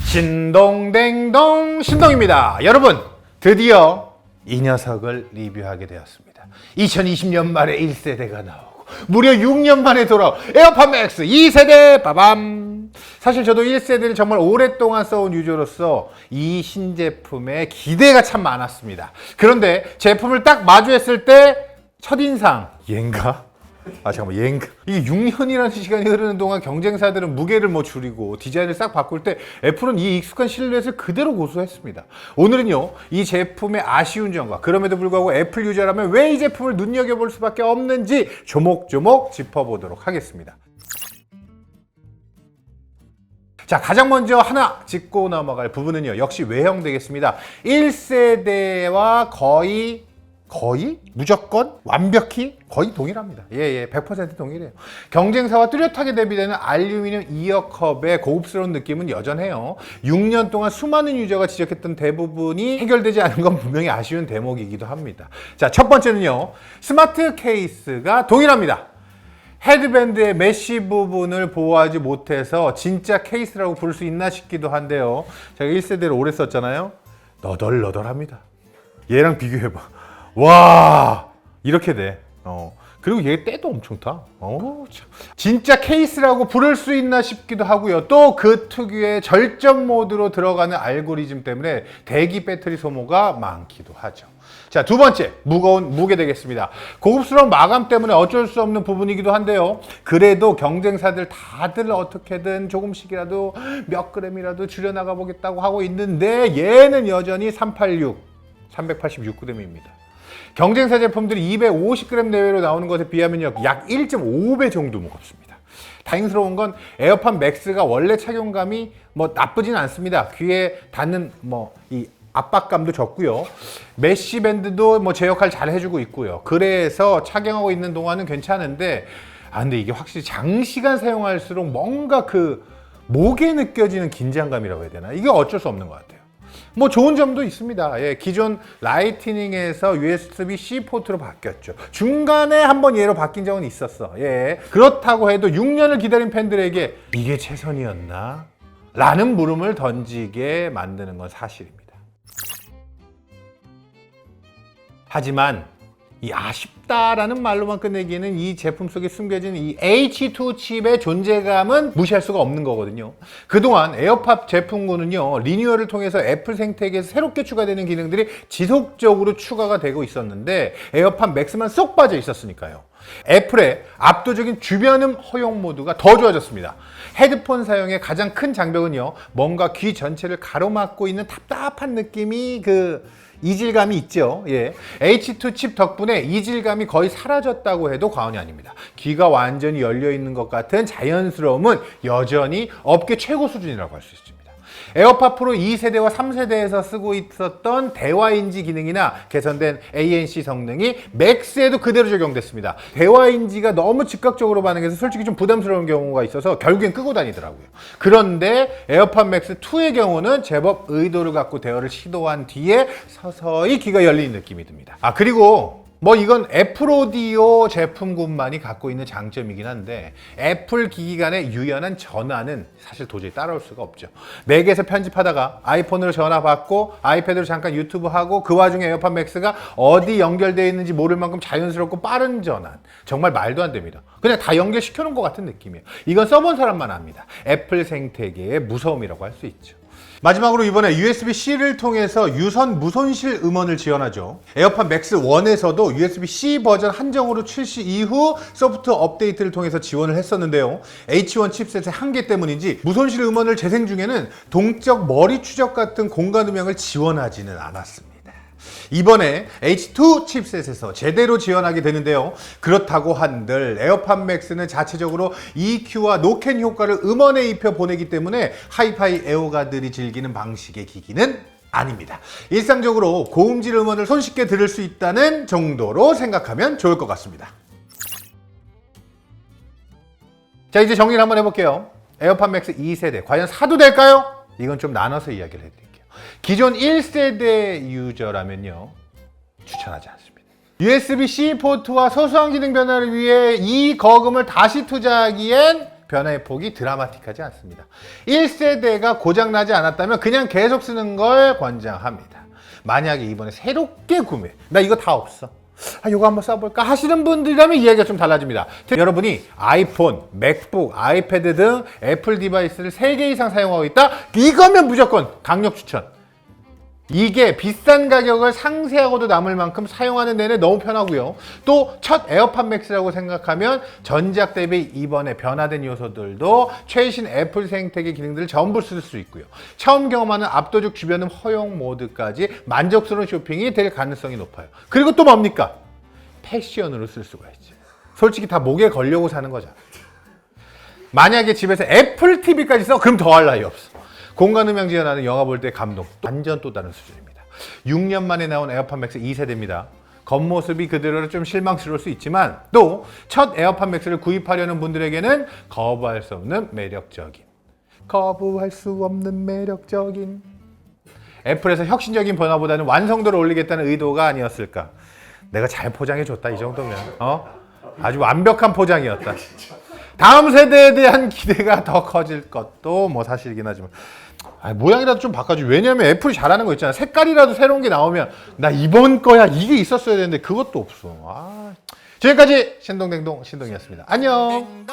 신동댕동 신동입니다. 여러분, 드디어 이 녀석을 리뷰하게 되었습니다. 2020년 말에 1세대가 나오고 무려 6년 만에 돌아온 에어팟 맥스 2세대 빠밤. 사실 저도 1세대를 정말 오랫동안 써온 유저로서 이 신제품에 기대가 참 많았습니다. 그런데 제품을 딱 마주했을 때 첫인상 얘인가? 잠깐만, 얘인가? 이게 6년이라는 시간이 흐르는 동안 경쟁사들은 무게를 줄이고 디자인을 싹 바꿀 때 애플은 이 익숙한 실루엣을 그대로 고수했습니다. 오늘은요, 이 제품의 아쉬운 점과 그럼에도 불구하고 애플 유저라면 왜 이 제품을 눈여겨볼 수밖에 없는지 조목조목 짚어보도록 하겠습니다. 자, 가장 먼저 하나 짚고 넘어갈 부분은요, 역시 외형 되겠습니다. 1세대와 거의 무조건 완벽히 거의 동일합니다. 100% 동일해요. 경쟁사와 뚜렷하게 대비되는 알루미늄 이어컵의 고급스러운 느낌은 여전해요. 6년 동안 수많은 유저가 지적했던 대부분이 해결되지 않은 건 분명히 아쉬운 대목이기도 합니다. 자, 첫 번째는요, 스마트 케이스가 동일합니다. 헤드밴드의 메쉬 부분을 보호하지 못해서 진짜 케이스라고 부를 수 있나 싶기도 한데요. 제가 1세대를 오래 썼잖아요. 너덜너덜합니다. 얘랑 비교해봐. 와, 이렇게 돼. 그리고 얘 때도 엄청 타. 참. 진짜 케이스라고 부를 수 있나 싶기도 하고요. 또 그 특유의 절전 모드로 들어가는 알고리즘 때문에 대기 배터리 소모가 많기도 하죠. 자, 두 번째, 무거운 무게 되겠습니다. 고급스러운 마감 때문에 어쩔 수 없는 부분이기도 한데요. 그래도 경쟁사들 다들 어떻게든 조금씩이라도 몇 그램이라도 줄여나가 보겠다고 하고 있는데 얘는 여전히 386g입니다. 경쟁사 제품들이 250g 내외로 나오는 것에 비하면 약 1.5배 정도 무겁습니다. 다행스러운 건 에어팟 맥스가 원래 착용감이 나쁘진 않습니다. 귀에 닿는 이 압박감도 적고요. 메쉬 밴드도 제 역할 잘 해주고 있고요. 그래서 착용하고 있는 동안은 괜찮은데, 근데 이게 확실히 장시간 사용할수록 뭔가 그 목에 느껴지는 긴장감이라고 해야 되나? 이게 어쩔 수 없는 것 같아요. 좋은 점도 있습니다. 기존 라이트닝에서 USB-C 포트로 바뀌었죠. 중간에 한번 얘로 바뀐 적은 있었어. 그렇다고 해도 6년을 기다린 팬들에게 이게 최선이었나? 라는 물음을 던지게 만드는 건 사실입니다. 하지만 이 아쉽다라는 말로만 끝내기에는 이 제품 속에 숨겨진 이 H2 칩의 존재감은 무시할 수가 없는 거거든요. 그동안 에어팟 제품군은요, 리뉴얼을 통해서 애플 생태계에서 새롭게 추가되는 기능들이 지속적으로 추가가 되고 있었는데 에어팟 맥스만 쏙 빠져 있었으니까요. 애플의 압도적인 주변음 허용 모드가 더 좋아졌습니다. 헤드폰 사용의 가장 큰 장벽은요, 뭔가 귀 전체를 가로막고 있는 답답한 느낌이 이질감이 있죠. H2 칩 덕분에 이질감이 거의 사라졌다고 해도 과언이 아닙니다. 귀가 완전히 열려 있는 것 같은 자연스러움은 여전히 업계 최고 수준이라고 할 수 있습니다. 에어팟 프로 2세대와 3세대에서 쓰고 있었던 대화인지 기능이나 개선된 ANC 성능이 맥스에도 그대로 적용됐습니다. 대화인지가 너무 즉각적으로 반응해서 솔직히 좀 부담스러운 경우가 있어서 결국엔 끄고 다니더라고요. 그런데 에어팟 맥스 2의 경우는 제법 의도를 갖고 대화를 시도한 뒤에 서서히 귀가 열리는 느낌이 듭니다. 그리고 이건 애플 오디오 제품군만이 갖고 있는 장점이긴 한데 애플 기기 간의 유연한 전화는 사실 도저히 따라올 수가 없죠. 맥에서 편집하다가 아이폰으로 전화 받고 아이패드로 잠깐 유튜브 하고 그 와중에 에어팟 맥스가 어디 연결되어 있는지 모를 만큼 자연스럽고 빠른 전환. 정말 말도 안 됩니다. 그냥 다 연결시켜 놓은 것 같은 느낌이에요. 이건 써본 사람만 압니다. 애플 생태계의 무서움이라고 할 수 있죠. 마지막으로 이번에 USB-C를 통해서 유선 무손실 음원을 지원하죠. 에어팟 맥스 1에서도 USB-C 버전 한정으로 출시 이후 소프트 업데이트를 통해서 지원을 했었는데요. H1 칩셋의 한계 때문인지 무손실 음원을 재생 중에는 동적 머리 추적 같은 공간 음향을 지원하지는 않았습니다. 이번에 H2 칩셋에서 제대로 지원하게 되는데요. 그렇다고 한들 에어팟 맥스는 자체적으로 EQ와 노캔 효과를 음원에 입혀 보내기 때문에 하이파이 애호가들이 즐기는 방식의 기기는 아닙니다. 일상적으로 고음질 음원을 손쉽게 들을 수 있다는 정도로 생각하면 좋을 것 같습니다. 자, 이제 정리를 한번 해볼게요. 에어팟 맥스 2세대 과연 사도 될까요? 이건 좀 나눠서 이야기를 해드릴게요. 기존 1세대 유저라면요, 추천하지 않습니다. USB-C 포트와 소소한 기능 변화를 위해 이 거금을 다시 투자하기엔 변화의 폭이 드라마틱하지 않습니다. 1세대가 고장나지 않았다면 그냥 계속 쓰는 걸 권장합니다. 만약에 이번에 새롭게 구매, 나 이거 다 없어, 이거 한번 써볼까 하시는 분들이라면 이야기가 좀 달라집니다. 여러분이 아이폰, 맥북, 아이패드 등 애플 디바이스를 3개 이상 사용하고 있다? 이거면 무조건 강력 추천. 이게 비싼 가격을 상쇄하고도 남을 만큼 사용하는 내내 너무 편하고요. 또 첫 에어팟 맥스라고 생각하면 전작 대비 이번에 변화된 요소들도 최신 애플 생태계 기능들을 전부 쓸 수 있고요. 처음 경험하는 압도적 주변음 허용 모드까지 만족스러운 쇼핑이 될 가능성이 높아요. 그리고 또 뭡니까? 패션으로 쓸 수가 있죠. 솔직히 다 목에 걸려고 사는 거잖아. 만약에 집에서 애플 TV까지 써? 그럼 더할 나위 없어. 공간음향 지원하는 영화 볼 때 감동, 완전 또 다른 수준입니다. 6년 만에 나온 에어팟 맥스 2세대입니다. 겉모습이 그대로 좀 실망스러울 수 있지만 또 첫 에어팟 맥스를 구입하려는 분들에게는 거부할 수 없는 매력적인 애플에서 혁신적인 변화보다는 완성도를 올리겠다는 의도가 아니었을까. 내가 잘 포장해줬다 이 정도면 아주 완벽한 포장이었다. 다음 세대에 대한 기대가 더 커질 것도 뭐 사실이긴 하지만 모양이라도 좀 바꿔줘. 왜냐면 애플이 잘하는 거 있잖아. 색깔이라도 새로운 게 나오면 나 이번 거야 이게 있었어야 되는데 그것도 없어. 지금까지 신동댕동 신동이었습니다. 안녕.